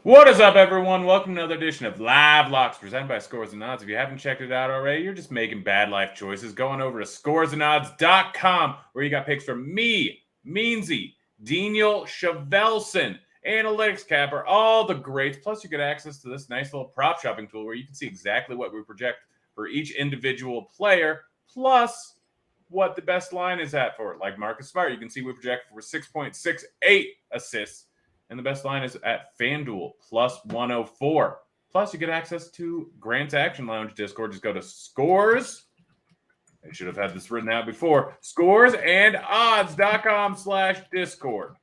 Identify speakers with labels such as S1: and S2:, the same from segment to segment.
S1: What is up, everyone? Welcome to another edition of Live Locks presented by Scores and Odds. If you haven't checked it out already, you're just making bad life choices. Going over to ScoresAndOdds.com, where you got picks from me, Meansy, Daniel Chevelson, Analytics Capper, all the greats. Plus, you get access to this nice little prop shopping tool where you can see exactly what we project for each individual player, plus what the best line is at for it. Like Marcus Smart, you can see we project for 6.68 assists. And the best line is at FanDuel, plus 104. Plus, you get access to Grant's Action Lounge Discord. Just go to Scores. I should have had this written out before. ScoresAndOdds.com/Discord.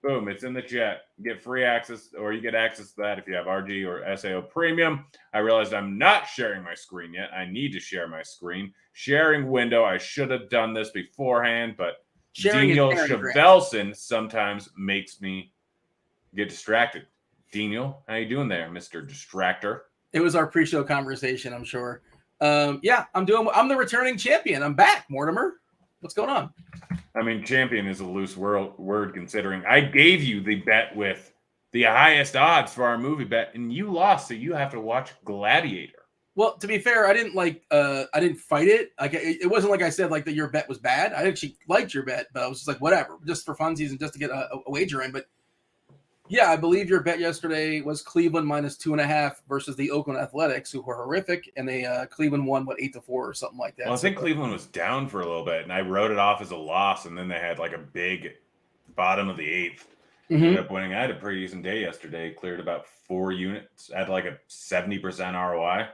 S1: Boom, it's in the chat. You get free access, or you get access to that if you have RG or SAO Premium. I realized I'm not sharing my screen yet. I need to share my screen. Sharing window. I should have done this beforehand, but Daniel Chevelson sometimes makes me get distracted. Daniel, how you doing there, Mr. Distractor?
S2: It was our pre-show conversation, I'm sure. I'm the returning champion. I'm back, Mortimer. What's going on?
S1: I mean, champion is a loose word considering I gave you the bet with the highest odds for our movie bet, and you lost, so you have to watch Gladiator.
S2: Well, to be fair, I didn't fight it. Like it wasn't like I said like that your bet was bad. I actually liked your bet, but I was just like, whatever, just for funsies and just to get a wager in. But yeah, I believe your bet yesterday was Cleveland minus 2.5 versus the Oakland Athletics, who were horrific, and Cleveland won 8-4 or something like that.
S1: Well, I think Cleveland was down for a little bit, and I wrote it off as a loss, and then they had like a big bottom of the eighth. Ended up winning. I had a pretty decent day yesterday. Cleared about 4 units. Had like a 70% ROI. It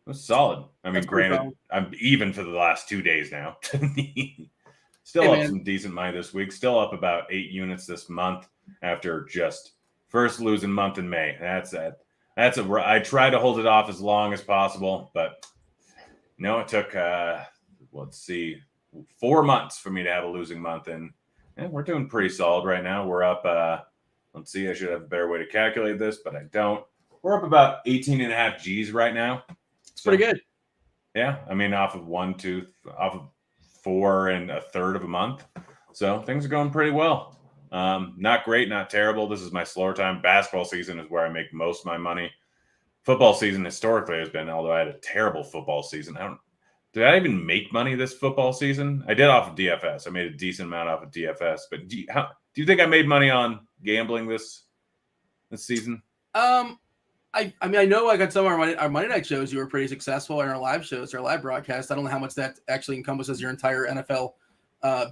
S1: was solid. I mean, granted, I'm even for the last 2 days now. Still up some decent money this week. Still up about 8 units this month after just first losing month in May. I try to hold it off as long as possible, but it took 4 months for me to have a losing month, and we're doing pretty solid right now. We're up. Let's see. I should have a better way to calculate this, but I don't. We're up about 18.5 G's right now.
S2: It's pretty good.
S1: Yeah, I mean, off of 4 1/3 of a month, so things are going pretty well. Not great, not terrible. This is my slower time. Basketball season is where I make most of my money. Football season historically has been, although I had a terrible football season. Did I even make money this football season? I did off of DFS. I made a decent amount off of DFS. But do you think I made money on gambling this season?
S2: I know like on some of our Monday night shows, you were pretty successful, and our live shows, our live broadcast. I don't know how much that actually encompasses your entire NFL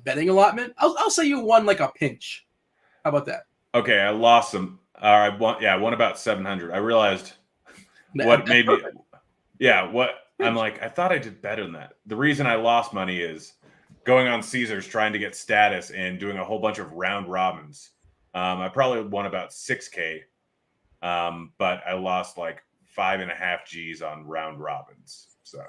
S2: betting allotment. I'll say you won like a pinch. How about that?
S1: Okay, I lost some. I won about 700. I realized what made me. Yeah, what I'm like. I thought I did better than that. The reason I lost money is going on Caesars, trying to get status, and doing a whole bunch of round robins. I probably won about 6K, but I lost like 5.5 G's on round robins. So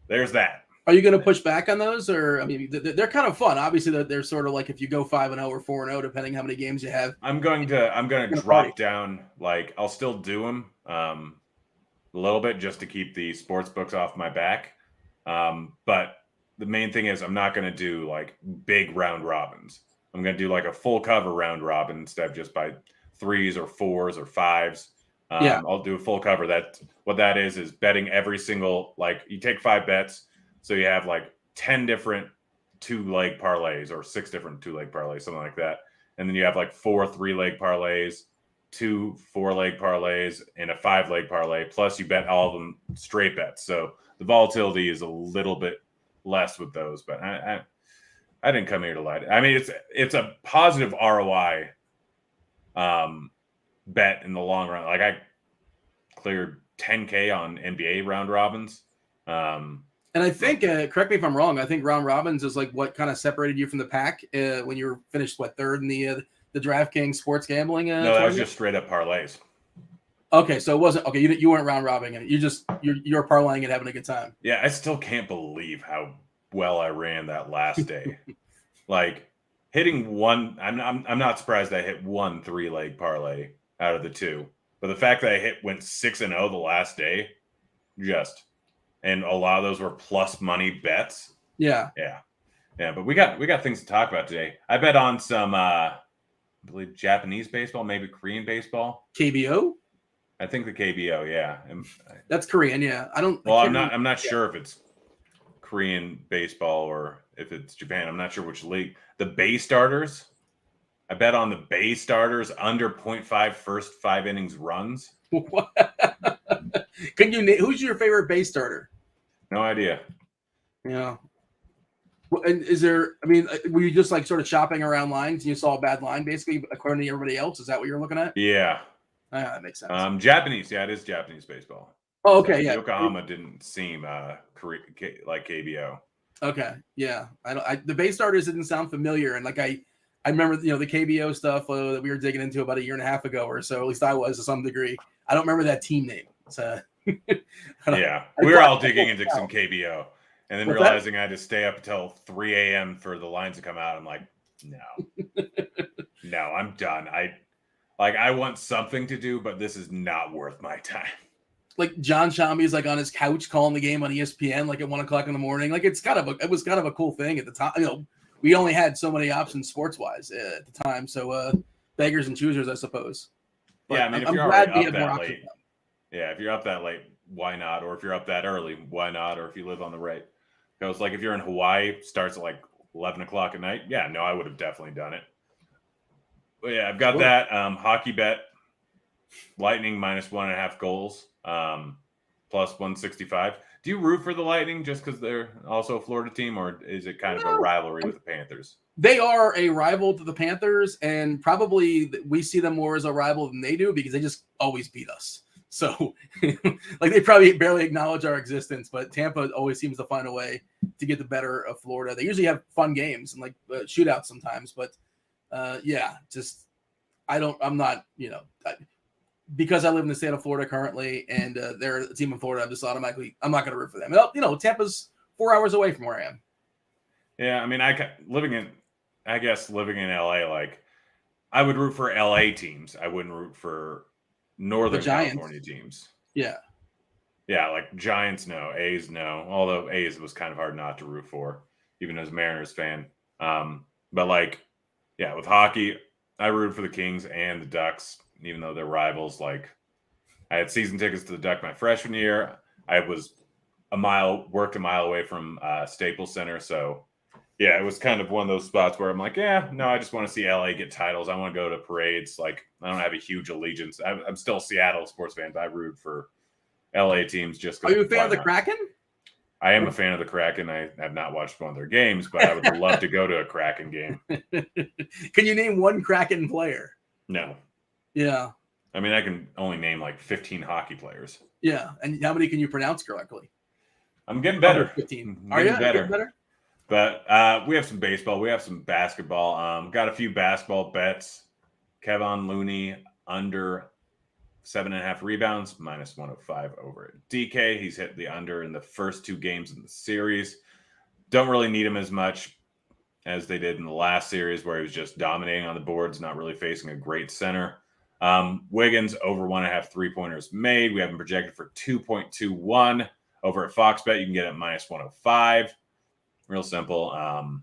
S1: there's that.
S2: Are you going to push back on those, or I mean, they're kind of fun. Obviously, they're sort of like if you go 5-0 or 4-0, depending how many games you have.
S1: I'm going to drop down. Like I'll still do them a little bit just to keep the sports books off my back. But the main thing is I'm not going to do like big round robins. I'm going to do like a full cover round robin instead of just by 3s or 4s or 5s. I'll do a full cover. What that is betting every single, like you take 5 bets. So you have like 10 different 2-leg parlays or 6 different 2-leg parlays, something like that. And then you have like 4 3-leg parlays, 2 4-leg parlays, and a 5-leg parlay. Plus you bet all of them straight bets. So the volatility is a little bit less with those, but I didn't come here to lie. I mean, it's a positive ROI bet in the long run. Like I cleared 10K on NBA round robins.
S2: And I think, correct me if I'm wrong, I think round robins is like what kind of separated you from the pack when you were finished, third in the DraftKings sports gambling?
S1: No, that was just straight up parlays.
S2: Okay, so it wasn't okay. You weren't round robbing it. You're parlaying and having a good time.
S1: Yeah, I still can't believe how well I ran that last day. Like hitting one, I'm not surprised I hit 1 3-leg parlay out of the 2, but the fact that I went 6-0 the last day, and a lot of those were plus money bets.
S2: Yeah.
S1: But we got things to talk about today. I bet on some I believe Japanese baseball, maybe Korean baseball.
S2: KBO?
S1: I think the KBO, yeah.
S2: That's Korean, yeah.
S1: I'm not sure if it's Korean baseball or if it's Japan. I'm not sure which league. The Bay Starters. I bet on the Bay Starters under 0.5 first 5 innings runs.
S2: What? Can you name who's your favorite base starter?
S1: No idea.
S2: Yeah. And is there? I mean, were you just like sort of shopping around lines and you saw a bad line, basically, according to everybody else? Is that what you're looking at?
S1: Yeah.
S2: That makes sense.
S1: Japanese. Yeah, it is Japanese baseball.
S2: Oh, okay. Yeah.
S1: Yokohama didn't seem like KBO.
S2: Okay. Yeah. The base starters didn't sound familiar, and like I remember, the KBO stuff that we were digging into about a year and a half ago or so. At least I was to some degree. I don't remember that team name. So
S1: yeah, we were all digging into some KBO, and then realizing I had to stay up until 3 a.m. for the lines to come out. I'm like, no, I'm done. I want something to do, but this is not worth my time.
S2: Like John Shambi's like on his couch calling the game on ESPN like at 1 o'clock in the morning. Like it was kind of a cool thing at the time. We only had so many options sports wise at the time, so beggars and choosers, I suppose. But
S1: yeah, I mean, if you're already up that late, if you're up that late, why not? Or if you're up that early, why not? Or if you live on the right coast, like if you're in Hawaii, starts at like 11 o'clock at night. Yeah, no, I would have definitely done it. But yeah, I've got that hockey bet. Lightning minus 1.5 goals, plus 165. Do you root for the Lightning just because they're also a Florida team, or is it kind of a rivalry with the Panthers?
S2: They are a rival to the Panthers, and probably we see them more as a rival than they do because they just always beat us. So, like, they probably barely acknowledge our existence, but Tampa always seems to find a way to get the better of Florida. They usually have fun games and like shootouts sometimes, but I'm not, because I live in the state of Florida currently, and they're a team in Florida, I'm not going to root for them. Tampa's 4 hours away from where I am.
S1: Yeah, I mean, living in LA, like, I would root for LA teams. I wouldn't root for Northern California teams.
S2: Yeah.
S1: Yeah, like Giants, no. A's, no. Although A's was kind of hard not to root for, even as a Mariners fan. But like, yeah, with hockey, I root for the Kings and the Ducks, even though they're rivals. Like, I had season tickets to the Duck my freshman year. I was worked a mile away from Staples Center. So, yeah, it was kind of one of those spots where I'm like, I just want to see LA get titles. I want to go to parades. Like, I don't have a huge allegiance. I'm still a Seattle sports fan, but I root for LA teams just because.
S2: Are you a fan of the Kraken?
S1: I am a fan of the Kraken. I have not watched one of their games, but I would love to go to a Kraken game.
S2: Can you name one Kraken player?
S1: No.
S2: Yeah.
S1: I mean, I can only name like 15 hockey players.
S2: Yeah. And how many can you pronounce correctly?
S1: I'm getting better.
S2: 15. Are you getting better?
S1: But we have some baseball. We have some basketball. Got a few basketball bets. Kevin Looney under 7.5 rebounds, minus 105 over at DK. He's hit the under in the first 2 games in the series. Don't really need him as much as they did in the last series where he was just dominating on the boards, not really facing a great center. Wiggins over 1.5 3-pointers made. We have him projected for 2.21 over at Fox Bet. You can get it minus 105. Real simple.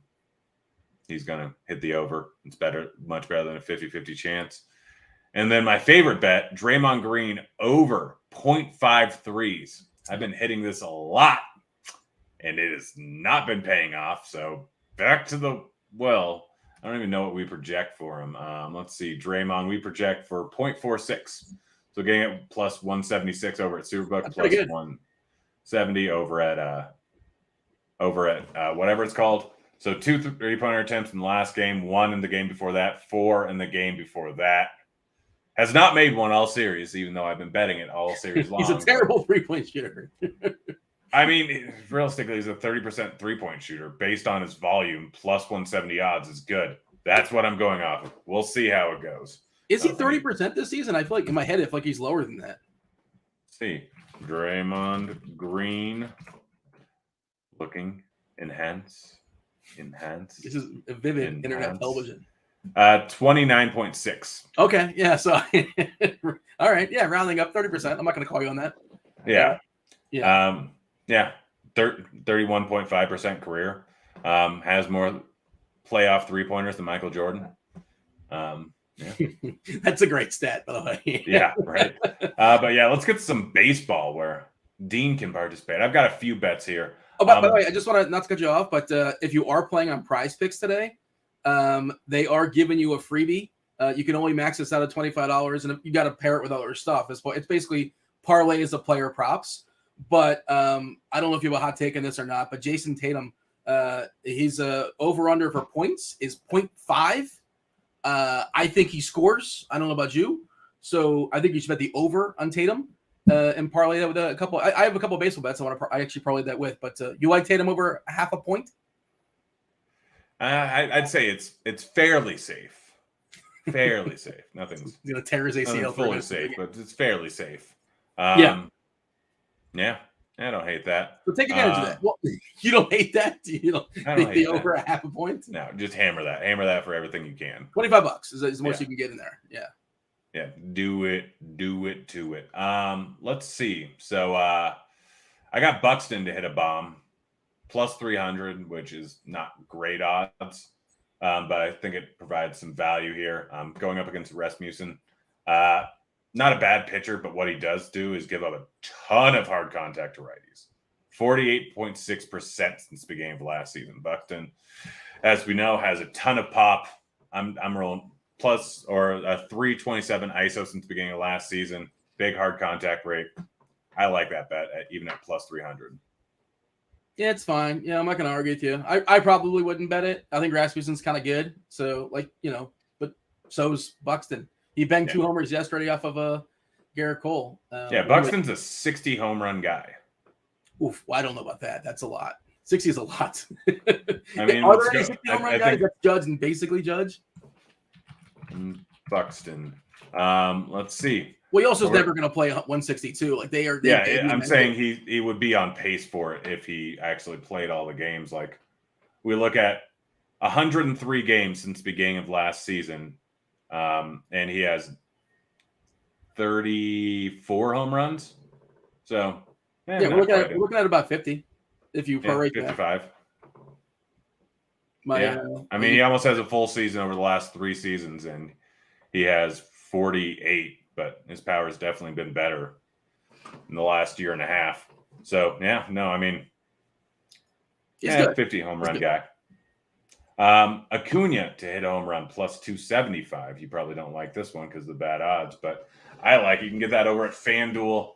S1: He's going to hit the over. It's much better than a 50-50 chance. And then my favorite bet, Draymond Green over 0.5 threes. I've been hitting this a lot, and it has not been paying off. So back to the well. I don't even know what we project for him. Let's see. Draymond, we project for 0.46. So getting it plus 176 over at Superbook, plus 170 over at whatever it's called. So 2 3-pointer attempts in the last game, 1 in the game before that, 4 in the game before that. Has not made one all series, even though I've been betting it all series long.
S2: He's a terrible 3-point shooter.
S1: I mean, realistically, he's a 30% 3-point shooter based on his volume. Plus 170 odds is good. That's what I'm going off of. We'll see how it goes.
S2: Is he 30% this season? I feel like in my head, I feel like he's lower than that.
S1: Let's see. Draymond Green looking enhance.
S2: This is a vivid internet television.
S1: 29.6.
S2: Okay, yeah. So, all right, yeah, rounding up 30%. I'm not going to call you on that.
S1: Yeah. 31.5% career. Has more playoff 3-pointers than Michael Jordan.
S2: That's a great stat, by the way.
S1: Yeah, right. But yeah, let's get to some baseball where Dean can participate. I've got a few bets here.
S2: Oh, by the way, I just want to not to cut you off, but if you are playing on Prize Picks today, they are giving you a freebie. You can only max this out at $25, and you got to pair it with other stuff. It's basically parlay as a player props. But I don't know if you have a hot take on this or not. But Jason Tatum, he's over under for points is 0.5. I think he scores. I don't know about you, so I think you should bet the over on Tatum. And parlay that with a couple. I have a couple of baseball bets I actually parlay that with. But you like Tatum over half a point?
S1: I'd say it's fairly safe. Fairly safe. Nothing's
S2: gonna tear his ACL.
S1: Fully safe, but it's fairly safe.
S2: Yeah,
S1: I don't hate that.
S2: So take advantage of that. Well, you don't hate that? You don't think the over a half a point?
S1: No, just hammer that. Hammer that for everything you can.
S2: $25 is the most you can get in there. Yeah.
S1: Yeah, do it to it. Let's see. So I got Buxton to hit a bomb, plus 300, which is not great odds, but I think it provides some value here. Going up against Rasmussen, not a bad pitcher, but what he does do is give up a ton of hard contact to righties. 48.6% since the beginning of last season. Buxton, as we know, has a ton of pop. I'm rolling plus or a 327 ISO since the beginning of last season. Big hard contact rate. I like that bet even at plus 300.
S2: Yeah, it's fine. Yeah, I'm not going to argue with you. I probably wouldn't bet it. I think Rasmussen's kind of good. So, but so's Buxton. He banged 2 homers yesterday off of Garrett Cole.
S1: Buxton's a 60 home run guy.
S2: Oof, well, I don't know about that. That's a lot. 60 is a lot.
S1: I mean,
S2: are there any 60 home run guys that Judge and basically Judge?
S1: Buxton. Let's see.
S2: Well, he also is never going to play 162. Like they are.
S1: I'm saying he would be on pace for it if he actually played all the games. Like we look at 103 games since the beginning of last season, and he has 34 home runs. So
S2: we're looking at about 50 if you prorate
S1: 55.
S2: That.
S1: I mean, he almost has a full season over the last 3 seasons, and he has 48, but his power has definitely been better in the last year and a half. So, I mean, he's a 50 home run guy. Acuna to hit a home run plus 275. You probably don't like this one because of the bad odds, but I like it. You can get that over at FanDuel.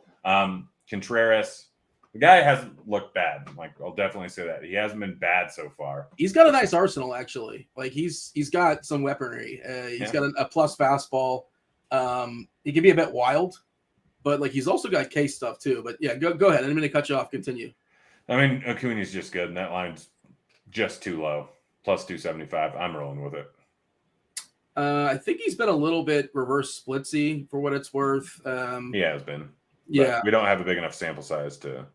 S1: Contreras, the guy hasn't looked bad. Like, I'll definitely say that. He hasn't been bad so far.
S2: He's got a nice arsenal, actually. Like, he's got some weaponry. He's got a plus fastball. He can be a bit wild, but, like, he's also got K stuff, too. But, yeah, go ahead. I didn't mean to cut you off. Continue.
S1: I mean, Acuna's just good, and that line's just too low. Plus 275. I'm rolling with it.
S2: I think he's been a little bit reverse splitsy for what it's worth.
S1: He has been.
S2: Yeah.
S1: We don't have a big enough sample size to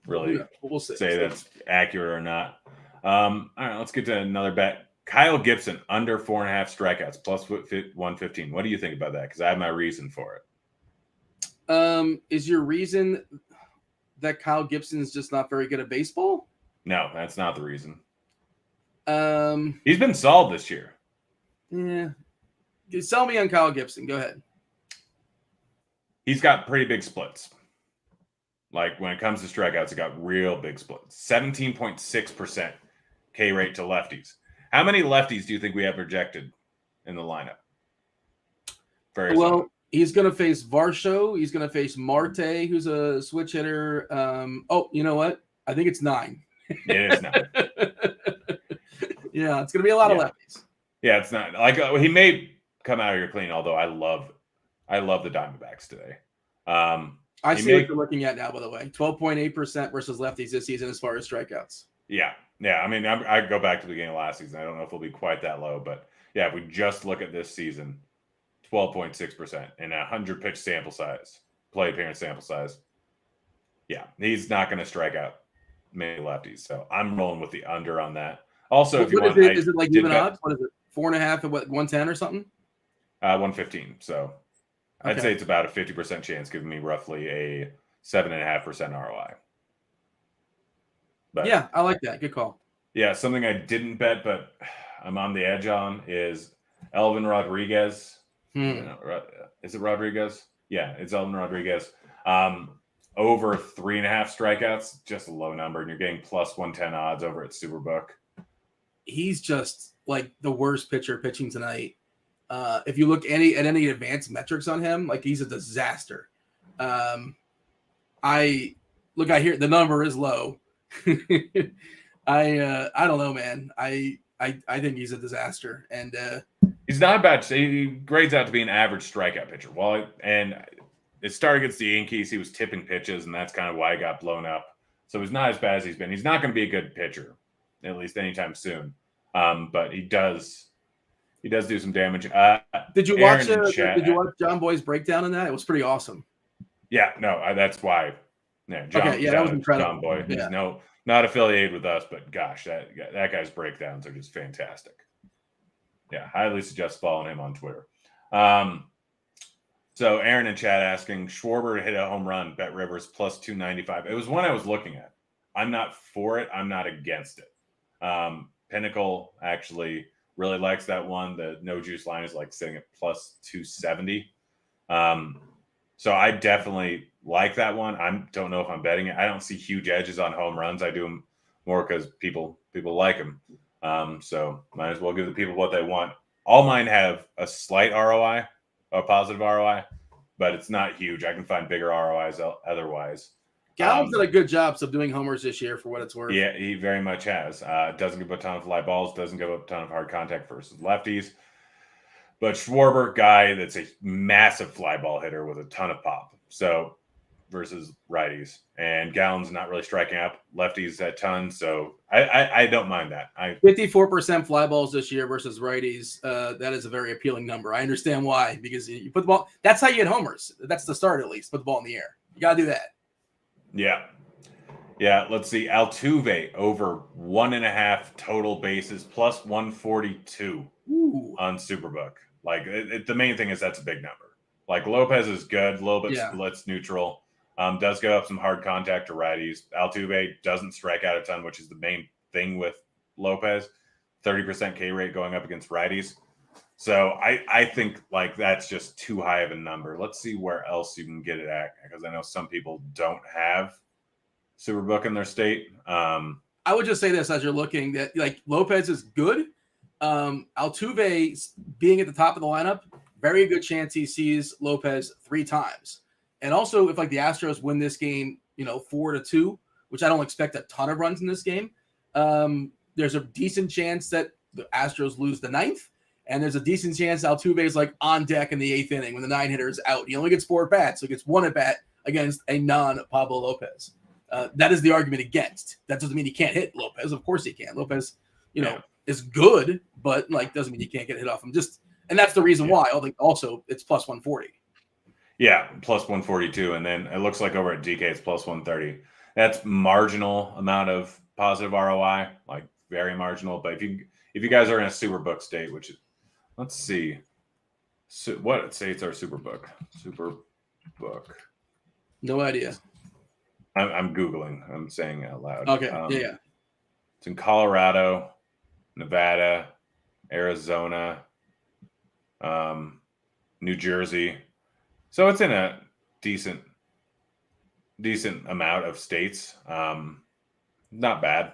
S1: really
S2: we'll see.
S1: Say that's accurate or not. All right, let's get to another bet. Kyle Gibson, under 4.5 strikeouts, plus 115. What do you think about that? Because I have my reason for
S2: it. Is your reason that Kyle Gibson is just not very good at baseball?
S1: No, that's not the reason. He's been solid this year.
S2: Yeah. Sell me on Kyle Gibson. Go ahead.
S1: He's got pretty big splits. Like when it comes to strikeouts, he got real big splits. 17.6% K rate to lefties. How many lefties do you think we have projected in the lineup?
S2: Well, he's going to face Varsho. He's going to face Marte, who's a switch hitter. You know what? I think it's 9.
S1: It is 9.
S2: Yeah, it's going to be a lot of lefties.
S1: Yeah, it's not like he may come out here clean. Although I love the Diamondbacks today.
S2: I see what you're looking at now. By the way, 12.8% versus lefties this season as far as strikeouts.
S1: Yeah. I mean, I go back to the beginning of last season. I don't know if it'll be quite that low, but yeah, if we just look at this season, 12.6% and a 100 pitch sample size, play appearance sample size. Yeah, he's not going to strike out many lefties. So I'm rolling with the under on that. Also, if you want,
S2: is it like even odds? What is it? 4.5 at 110 or something?
S1: 115. So I'd say it's about a 50% chance, giving me roughly a 7.5% ROI. But
S2: yeah, I like that. Good call.
S1: Yeah, something I didn't bet, but I'm on the edge on is Alvin Rodriguez.
S2: Hmm.
S1: Is it Rodriguez? Yeah, it's Alvin Rodriguez. Over 3.5 strikeouts, just a low number, and you're getting plus 110 odds over at Superbook.
S2: He's just like the worst pitcher pitching tonight. If you look at any advanced metrics on him, like he's a disaster. I hear the number is low. I don't know, man. I think he's a disaster, and
S1: he's not bad. He grades out to be an average strikeout pitcher. And it started against the Yankees. He was tipping pitches, and that's kind of why he got blown up. So he's not as bad as he's been. He's not going to be a good pitcher, at least anytime soon. But he does do some damage.
S2: Did you watch John Boy's breakdown on that? It was pretty awesome.
S1: Yeah, no, that's why. Yeah,
S2: that was incredible.
S1: John Boy. He's not affiliated with us, but gosh, that guy's breakdowns are just fantastic. Yeah, highly suggest following him on Twitter. So Aaron in chat asking, Schwarber hit a home run, Bet Rivers plus 295. It was one I was looking at. I'm not for it. I'm not against it. Pinnacle actually really likes that one. The no juice line is like sitting at plus 270. So I definitely like that one. I don't know if I'm betting it. I don't see huge edges on home runs. I do them more because people like them. So might as well give the people what they want. All mine have a slight ROI, a positive ROI, but it's not huge. I can find bigger ROIs otherwise.
S2: Gallon's done a good job subduing homers this year for what it's worth.
S1: Yeah, he very much has. Doesn't give a ton of fly balls, doesn't give a ton of hard contact versus lefties. But Schwarber, guy that's a massive fly ball hitter with a ton of pop. So versus righties. And Gallon's not really striking out lefties a ton. So I don't mind that.
S2: 54% fly balls this year versus righties. That is a very appealing number. I understand why, because you put the ball, that's how you get homers. That's the start, at least. Put the ball in the air. You got to do that.
S1: Yeah. Let's see. Altuve over 1.5 total bases plus 142 on Superbook. Like the main thing is that's a big number. Like Lopez is good, a little bit splits neutral. Does go up some hard contact to righties. Altuve doesn't strike out a ton, which is the main thing with Lopez. 30% K rate going up against righties. So I think like that's just too high of a number. Let's see where else you can get it at, because I know some people don't have Superbook in their state.
S2: I would just say this as you're looking, that like Lopez is good. Altuve being at the top of the lineup, very good chance he sees Lopez 3 times. And also, if like the Astros win this game, 4-2, which I don't expect a ton of runs in this game, there's a decent chance that the Astros lose the 9th. And there's a decent chance Altuve is like on deck in the 8th inning when the 9-hitter is out. He only gets 4 at bats, so he gets 1 at bat against a non-Pablo Lopez. That is the argument against. That doesn't mean he can't hit Lopez. Of course he can. Lopez, is good, but like doesn't mean you can't get hit off him. And that's the reason why. I think also it's plus 140.
S1: Yeah, plus 142, and then it looks like over at DK it's plus 130. That's marginal amount of positive ROI, like very marginal. But if you guys are in a Superbook state, which is, let's see, what states are Superbook? Superbook.
S2: No idea.
S1: I'm Googling. I'm saying it out loud.
S2: Okay. Yeah.
S1: It's in Colorado, Nevada, Arizona, New Jersey. So it's in a decent amount of states. Not bad.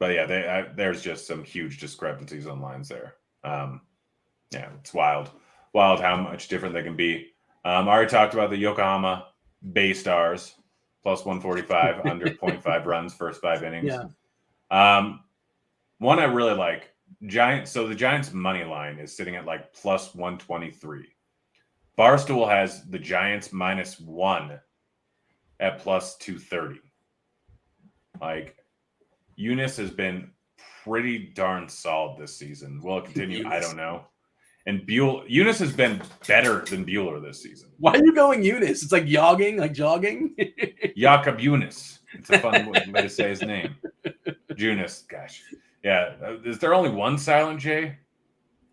S1: But yeah, there's just some huge discrepancies on lines there. Yeah, it's wild. Wild how much different they can be. I already talked about the Yokohama Bay Stars, plus 145, under 0.5 runs, first 5 innings.
S2: Yeah.
S1: One I really like, Giants. So the Giants money line is sitting at like plus 123. Barstool has the Giants -1 at plus 230. Like, Eunice has been pretty darn solid this season. Will it continue? I don't know. And Eunice has been better than Bueller this season.
S2: Why are you going Eunice? It's like jogging.
S1: Jakob Eunice. It's a fun way to say his name. Junis, gosh. Yeah. Is there only one silent J?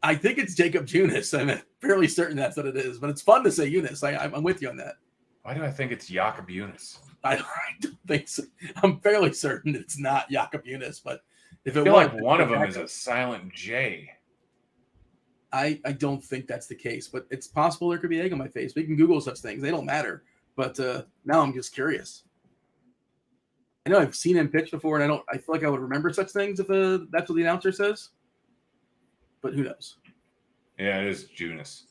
S2: I think it's Jacob Junis. I'm fairly certain that's what it is, but it's fun to say Eunice. I'm with you on that.
S1: Why do I think it's Jakob Eunice?
S2: I don't think so. I'm fairly certain it's not Jakob Eunice, but if it
S1: I feel
S2: was,
S1: like one of them is a silent J.
S2: I don't think that's the case, but it's possible there could be egg on my face. We can Google such things. They don't matter. But now I'm just curious. I know I've seen him pitch before, and I feel like I would remember such things if that's what the announcer says. But who knows?
S1: Yeah, it is Junis.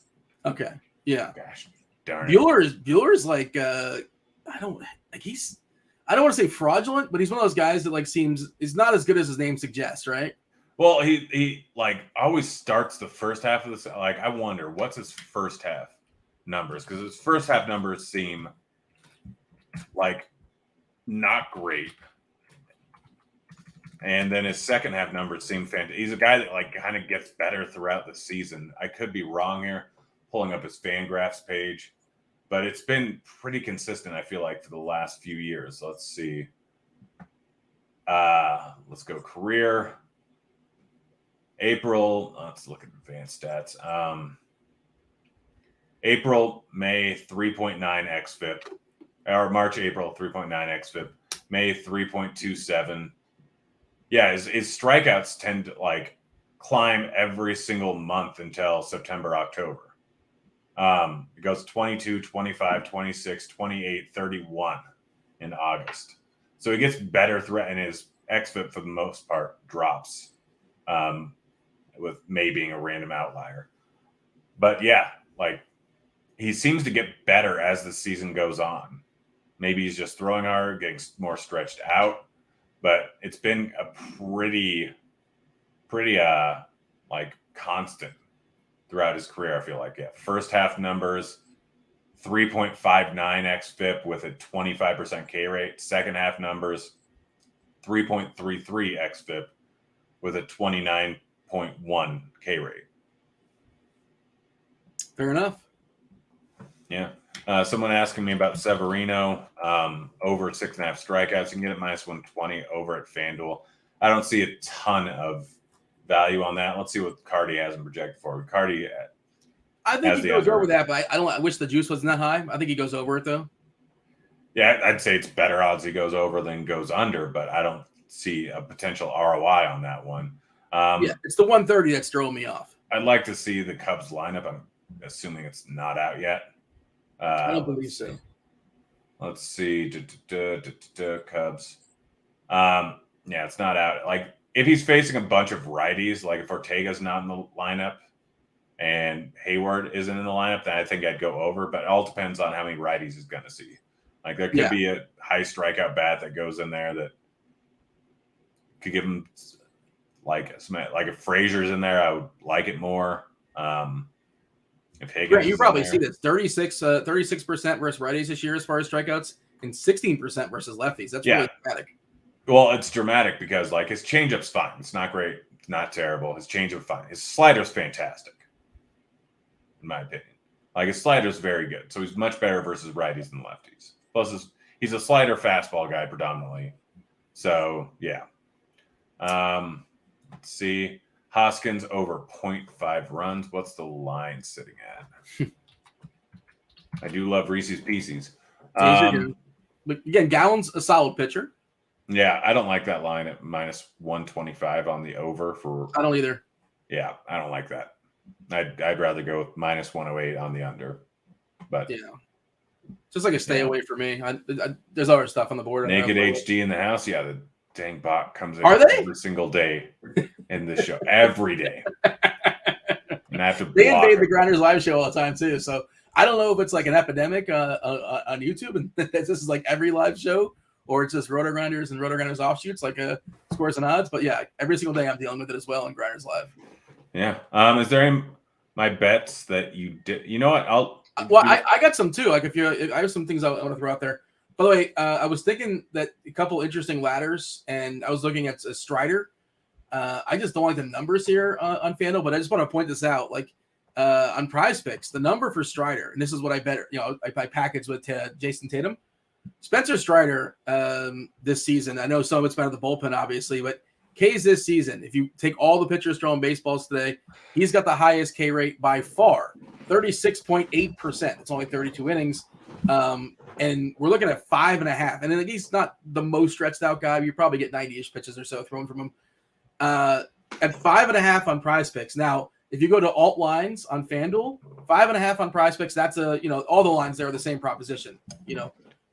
S2: Okay. Yeah.
S1: Gosh, darn it.
S2: Bueller's like I don't want to say fraudulent, but he's one of those guys that like is not as good as his name suggests, right?
S1: Well, he like always starts the first half of the like. I wonder what's his first half numbers, because his first half numbers seem like not great, and then his second half numbers seem fantastic. He's a guy that like kind of gets better throughout the season. I could be wrong here, pulling up his Fangraphs page, but it's been pretty consistent, I feel like, for the last few years. Let's see. Let's go career. April, let's look at advanced stats. April, May, 3.9 xFIP. Or March, April, 3.9 xFIP. May, 3.27. Yeah, his strikeouts tend to like climb every single month until September, October. It goes 22, 25, 26, 28, 31 in August. So he gets better throughout, and his xFIP for the most part drops. With May being a random outlier. But yeah, like he seems to get better as the season goes on. Maybe he's just throwing hard, getting more stretched out, but it's been a pretty like constant throughout his career, I feel like. Yeah. First half numbers, 3.59 xFIP with a 25% K rate. Second half numbers, 3.33 xFIP with a 29.1 K rate.
S2: Fair enough.
S1: Yeah. Someone asking me about Severino, over 6.5 strikeouts. You can get it -120 over at FanDuel. I don't see a ton of value on that. Let's see what Cardi has him projected for. Cardi,
S2: I think he goes over that, but I wish the juice wasn't that high. I think he goes over it though.
S1: Yeah, I'd say it's better odds he goes over than goes under, but I don't see a potential ROI on that one.
S2: Yeah, it's the 130 that's throwing me off.
S1: I'd like to see the Cubs lineup. I'm assuming it's not out yet.
S2: I don't believe so.
S1: Let's see. Cubs. Yeah, it's not out. Like, if he's facing a bunch of righties, like if Ortega's not in the lineup and Hayward isn't in the lineup, then I think I'd go over. But it all depends on how many righties he's going to see. Like, there could be a high strikeout bat that goes in there that could give him like if Frazier's in there, I would like it more. If Higgins,
S2: you probably see this 36% versus righties this year as far as strikeouts, and 16% versus lefties. That's really dramatic.
S1: Well, it's dramatic because like his changeup's fine. It's not great. It's not terrible. His changeup fine. His slider's fantastic, in my opinion. Like his slider's very good. So he's much better versus righties than lefties. Plus, he's a slider fastball guy predominantly. So yeah. Let's see. Hoskins over 0.5 runs. What's the line sitting at? I do love Reese's Pieces.
S2: But again, Gallen's a solid pitcher.
S1: Yeah, I don't like that line at -125 on the over for.
S2: I don't either.
S1: Yeah, I don't like that. I'd rather go with -108 on the under. But
S2: yeah, just like a stay away for me. There's other stuff on the board.
S1: Naked HD in the house. Yeah, the dang bot comes in every single day in this show. Every day. And I have to
S2: they invade the Grinders live show all the time too. So I don't know if it's like an epidemic on YouTube and this is like every live show, or it's just Roto Grinders and Roto Grinders offshoots like Scores and Odds. But yeah, every single day I'm dealing with it as well on Grinders Live.
S1: Yeah. Is there any my bets that you did? You know what?
S2: I got some too. Like I have some things I want to throw out there. By the way, I was thinking that a couple interesting ladders, and I was looking at Strider. I just don't like the numbers here on FanDuel, but I just want to point this out. Like on Prize Picks, the number for Strider, and this is what I bet. I package with Jason Tatum, Spencer Strider this season. I know some of it's been out of the bullpen, obviously, but K's this season. If you take all the pitchers throwing baseballs today, he's got the highest K rate by far, 36.8%. It's only 32 innings. And we're looking at 5.5. And then he's not the most stretched out guy. You probably get 90-ish pitches or so thrown from him. At 5.5 on Prize Picks. Now, If you go to alt lines on FanDuel, 5.5 on PrizePicks, that's all the lines there are the same proposition.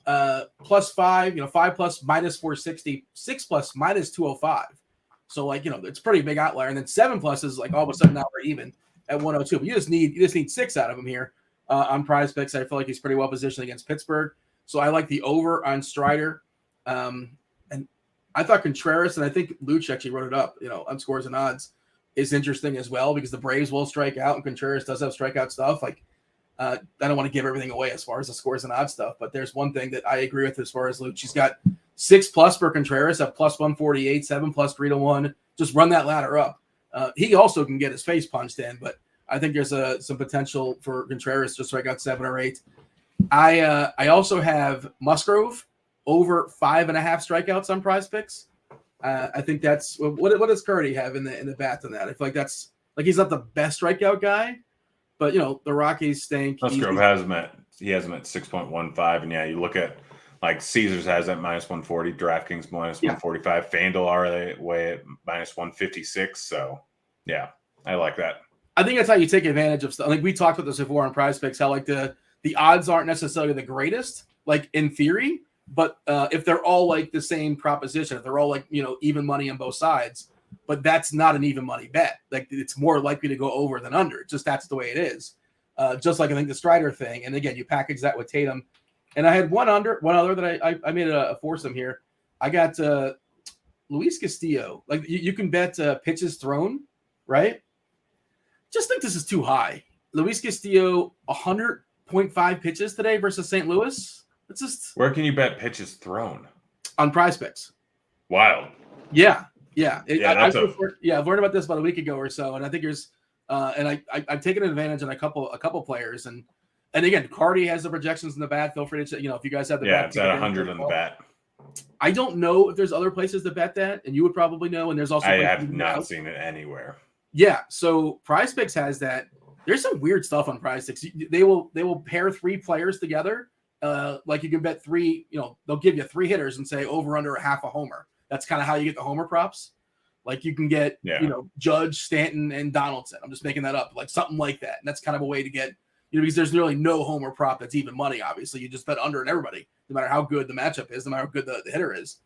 S2: +5, 5 plus minus 460, 6 plus minus 205. So it's a pretty big outlier. And then 7 plus is like all of a sudden now we're even at 102. But you just need 6 out of him here on PrizePicks. I feel like he's pretty well positioned against Pittsburgh. So I like the over on Strider. And I thought Contreras, and I think Luch actually wrote it up, on Scores and Odds, is interesting as well because the Braves will strike out and Contreras does have strikeout stuff. I don't want to give everything away as far as the Scores and Odds stuff, but there's one thing that I agree with as far as Luch. He's got 6+ for Contreras at +148, 7+ 3-1. Just run that ladder up. He also can get his face punched in, but I think there's some potential for Contreras just strike out 7 or 8. I also have Musgrove over 5.5 strikeouts on PrizePicks. I think that's what does Curdy have in the bat on that? I feel like that's he's not the best strikeout guy, but the Rockies stink.
S1: Musgrove has him at 6.15, and you look at Caesars has at -140, DraftKings -145, FanDuel are way at -156. So yeah, I like that.
S2: I think that's how you take advantage of stuff. We talked about this before on PrizePicks, how the odds aren't necessarily the greatest, in theory, but if they're all the same proposition, if they're all even money on both sides, but that's not an even money bet. It's more likely to go over than under. Just that's the way it is. Just I think the Strider thing. And again, you package that with Tatum. And I had one other that I made a foursome here. I got Luis Castillo. You can bet pitches thrown, right? Just think this is too high. Luis Castillo, 100.5 pitches today versus St. Louis. It's just
S1: where can you bet pitches thrown?
S2: On PrizePicks.
S1: Wild.
S2: Yeah. I've learned about this about a week ago or so, and I think there's and I've taken advantage on a couple players, and again, Cardi has the projections in the bat. Feel free to if you guys have the bat.
S1: It's at 100 on the bat.
S2: I don't know if there's other places to bet that, and you would probably know. And there's also
S1: I have not seen it anywhere.
S2: Yeah, so PrizePicks has that. There's some weird stuff on PrizePicks. They will pair 3 players together. You can bet 3. They'll give you 3 hitters and say over under a half a homer. That's kind of how you get the homer props. You can get Judge, Stanton, and Donaldson. I'm just making that up, something like that. And that's kind of a way to get because there's really no homer prop that's even money. Obviously, you just bet under and everybody, no matter how good the matchup is, no matter how good the hitter is.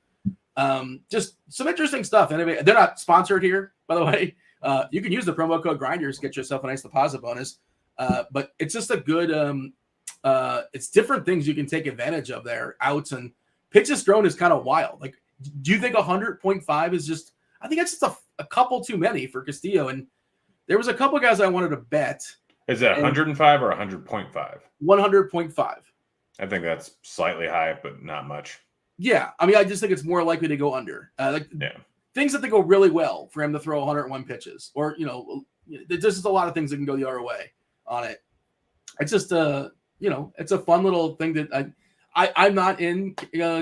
S2: Just some interesting stuff. Anyway, they're not sponsored here, by the way. You can use the promo code Grinders to get yourself a nice deposit bonus. But it's just a good it's different things you can take advantage of there. Outs and pitches thrown is kind of wild. Do you think 100.5 is just I think that's just a couple too many for Castillo. And there was a couple guys I wanted to bet.
S1: Is it 105 or 100.5?
S2: 100.5.
S1: I think that's slightly high, but not much.
S2: Yeah. I just think it's more likely to go under. Things that they go really well for him to throw 101 pitches. Or, there's just a lot of things that can go the other way on it. It's just, it's a fun little thing that I'm not in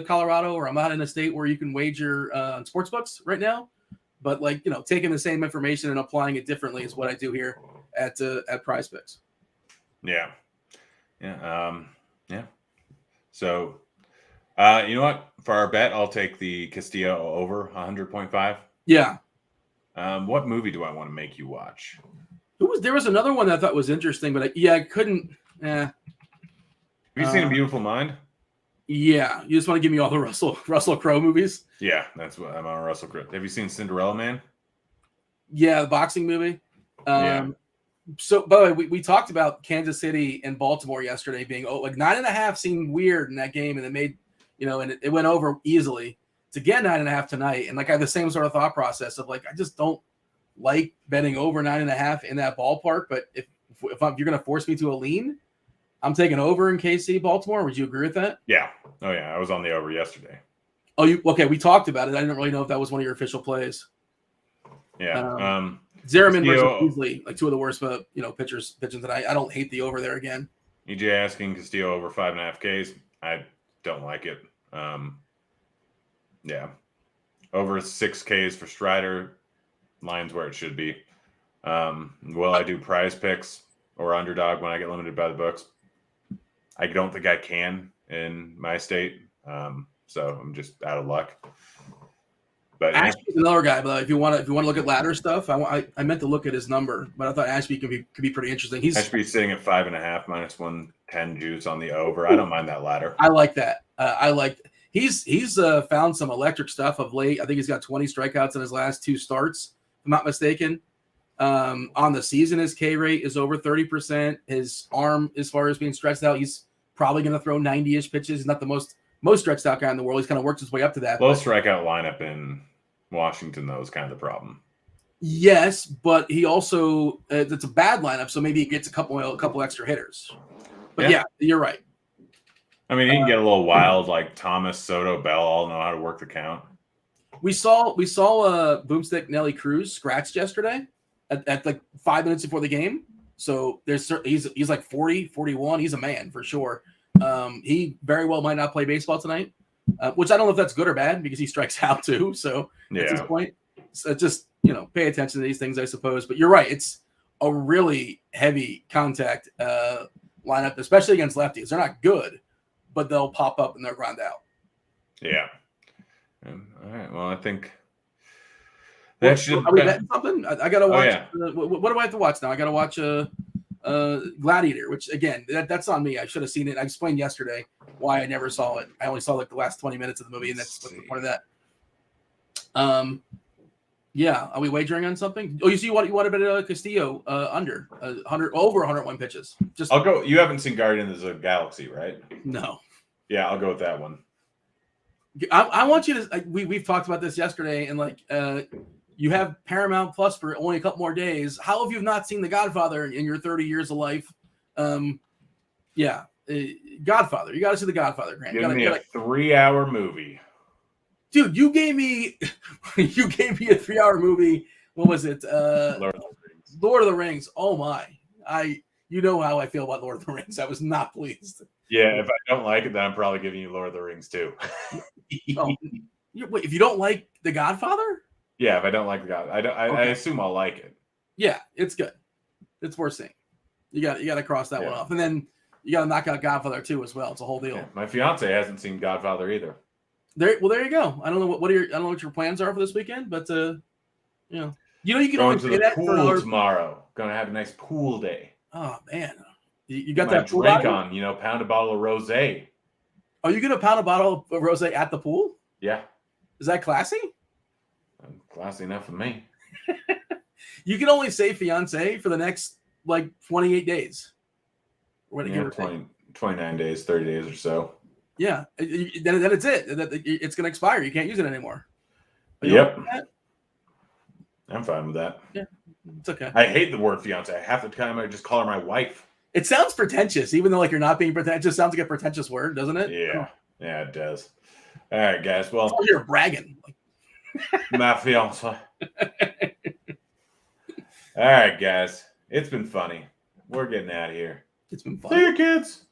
S2: Colorado, or I'm not in a state where you can wager on sports books right now. But taking the same information and applying it differently is what I do here at PrizePicks.
S1: Yeah. So, you know what? For our bet, I'll take the Castillo over 100.5.
S2: Yeah.
S1: What movie do I want to make you watch?
S2: There was another one that I thought was interesting, but I couldn't.
S1: Have you seen A Beautiful Mind?
S2: Yeah. You just want to give me all the Russell Crowe movies?
S1: Yeah, that's what I'm on Russell Crowe. Have you seen Cinderella Man?
S2: Yeah, the boxing movie.
S1: Yeah.
S2: So, by the way, we talked about Kansas City and Baltimore yesterday being 9.5 seemed weird in that game, and it made and it went over easily. To get 9.5 tonight, and I have the same sort of thought process of I just don't like betting over 9.5 in that ballpark. But if you're going to force me to a lean, I'm taking over in KC Baltimore. Would you agree with that?
S1: Yeah. Oh yeah, I was on the over yesterday.
S2: Oh, okay. We talked about it. I didn't really know if that was one of your official plays.
S1: Yeah.
S2: Zimmerman versus Beasley, 2 of the worst, pitchers pitching tonight. I don't hate the over there again.
S1: EJ asking Castillo over 5.5 Ks. I don't like it. Yeah. Over 6 Ks for Strider. Line's where it should be. Will I do PrizePicks or underdog when I get limited by the books? I don't think I can in my state. So I'm just out of luck. But yeah.
S2: Ashby's another guy, but if you want to look at ladder stuff, I meant to look at his number, but I thought Ashby could be pretty interesting.
S1: Ashby's sitting at 5.5 minus 110 juice on the over. I don't mind that ladder.
S2: I like that. He's found some electric stuff of late. I think he's got 20 strikeouts in his last 2 starts, if I'm not mistaken. On the season, his K rate is over 30%. His arm, as far as being stretched out, he's probably going to throw 90-ish pitches. He's not the most stretched out guy in the world. He's kind of worked his way up to that.
S1: Low strikeout lineup in Washington, though, is kind of the problem.
S2: Yes, but he also it's a bad lineup, so maybe he gets a couple extra hitters. But yeah, you're right.
S1: I mean, he can get a little wild, like Thomas, Soto, Bell all know how to work the count.
S2: We saw Boomstick Nelly Cruz scratched yesterday at like 5 minutes before the game. So he's like 40, 41. He's a man for sure. He very well might not play baseball tonight, which I don't know if that's good or bad because he strikes out too. So at this point, so just pay attention to these things, I suppose. But you're right; it's a really heavy contact lineup, especially against lefties. They're not good, but they'll pop up and they'll grind out.
S1: Yeah. All right. Well, I think
S2: that should. Are we betting something? I gotta watch. What do I have to watch now? I gotta watch Gladiator, which again, that's on me. I should have seen it. I explained yesterday why I never saw it. I only saw like the last 20 minutes of the movie, and that's the point of that. Yeah. Are we wagering on something? Oh, you want to bet Castillo under 100 over 101 pitches?
S1: I'll go. You haven't seen Guardians of the Galaxy, right?
S2: No.
S1: Yeah, I'll go with that one.
S2: I want you to. We've talked about this yesterday, and like you have Paramount Plus for only a couple more days. How have you not seen The Godfather in your 30 years of life? Godfather. You got to see The Godfather, Grant.
S1: Give me a 3-hour movie.
S2: Dude, you gave me a 3-hour movie. What was it? Lord of the Rings. Oh my. You know how I feel about Lord of the Rings. I was not pleased.
S1: Yeah, if I don't like it, then I'm probably giving you Lord of the Rings too.
S2: Wait, if you don't like The Godfather?
S1: Yeah, if I don't like The Godfather, I assume I'll like it.
S2: Yeah, it's good. It's worth seeing. You got to cross that one off, and then you got to knock out Godfather 2 as well. It's a whole deal.
S1: Yeah, my fiance hasn't seen Godfather either.
S2: There you go. I don't know I don't know what your plans are for this weekend, but you can
S1: going
S2: only
S1: to
S2: pay
S1: the
S2: that
S1: pool tomorrow. Gonna have a nice pool day.
S2: Oh man, you got
S1: my
S2: that pool
S1: drink on? Pound a bottle of rosé.
S2: Are you gonna pound a bottle of rosé at the pool?
S1: Yeah.
S2: Is that classy?
S1: Classy enough for me.
S2: You can only say fiance for the next 28 days.
S1: 29 days, 30 days or so.
S2: Yeah, then it's it. It's going to expire. You can't use it anymore.
S1: Yep. I'm fine with that.
S2: Yeah, it's okay.
S1: I hate the word fiance. Half the time I just call her my wife.
S2: It sounds pretentious, even though you're not being pretentious. It just sounds like a pretentious word, doesn't it?
S1: Yeah. Yeah, it does. All right, guys. Well,
S2: you're bragging.
S1: My fiance. All right, guys. It's been funny. We're getting out of here.
S2: It's been fun.
S1: See you, kids.